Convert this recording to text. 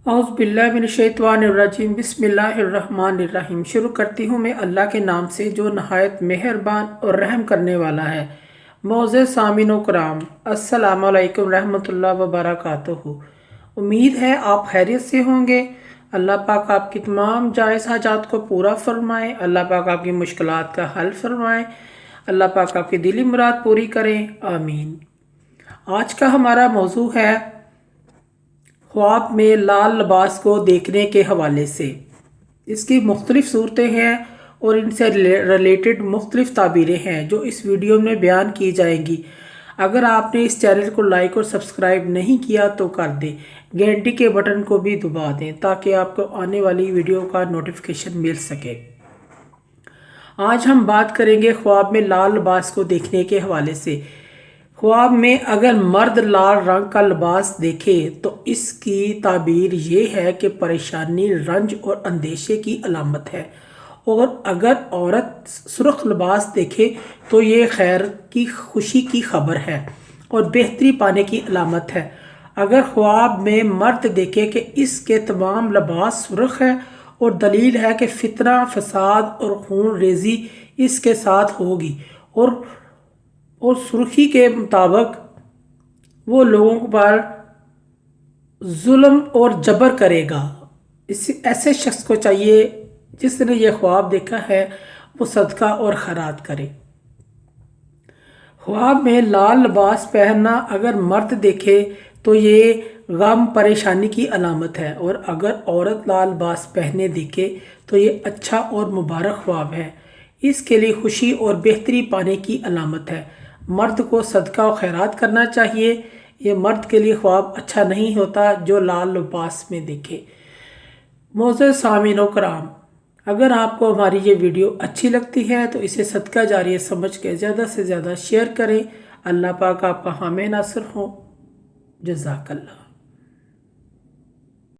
औज़ बिल्लाहि मिनश्शैतानिर्रजीम बिस्मिल्लाहिर्रहमानिर्रहीम। शुरू करती हूँ मैं अल्लाह के नाम से जो नहायत मेहरबान और रहम करने वाला है। मौज़े सामीन व कराम, अस्सलामु अलैकुम रहमतुल्लाहि व बरकातुहू। उम्मीद है आप खैरियत से होंगे। अल्लाह पाक आपकी तमाम जायज़ हाजात को पूरा फरमाए। अल्लाह पाक आपकी मुश्किलात का हल फरमाए। अल्लाह पाक आपकी दिली मुराद पूरी करें, आमीन। आज का हमारा मौजू है ख्वाब में लाल लिबास को देखने के हवाले से। इसकी मुख्तलिफ़ सूरतें हैं और इनसे रिलेटेड मुख्तलिफ़ ताबीरें हैं जो इस वीडियो में बयान की जाएंगी। अगर आपने इस चैनल को लाइक और सब्सक्राइब नहीं किया तो कर दें, घंटी के बटन को भी दबा दें ताकि आपको आने वाली वीडियो का नोटिफिकेशन मिल सके। आज हम बात करेंगे ख्वाब में लाल लिबास को देखने के हवाले से। ख्वाब में अगर मर्द लाल रंग का लिबास देखे तो इसकी ताबीर ये है कि परेशानी, रंज और अंदेशे की अलामत है, और अगर औरत सुर्ख लिबास देखे तो ये खैर की खुशी की खबर है और बेहतरी पाने की अलामत है। अगर ख्वाब में मर्द देखे कि इसके तमाम लिबास सुर्ख है और दलील है कि फितना, फसाद और खून रेजी इसके साथ होगी और सुर्खी के मुताबिक वो लोगों पर जुल्म और जबर करेगा। ऐसे शख्स को चाहिए जिसने ये ख्वाब देखा है वो सदका और खैरात करे। ख्वाब में लाल लिबास पहनना अगर मर्द देखे तो ये गम, परेशानी की अलामत है, और अगर औरत लाल लिबास पहने देखे तो ये अच्छा और मुबारक ख्वाब है। इसके लिए खुशी और बेहतरी पाने की अलामत है। मर्द को सदका और खैरात करना चाहिए। ये मर्द के लिए ख्वाब अच्छा नहीं होता जो लाल लिबास में देखे। मौज़ूद सामीन व कराम, अगर आपको हमारी ये वीडियो अच्छी लगती है तो इसे सदका जारिया समझ के ज़्यादा से ज़्यादा शेयर करें। अल्लाह पाक आपका हामी नासिर हो। जज़ाकल्लाह।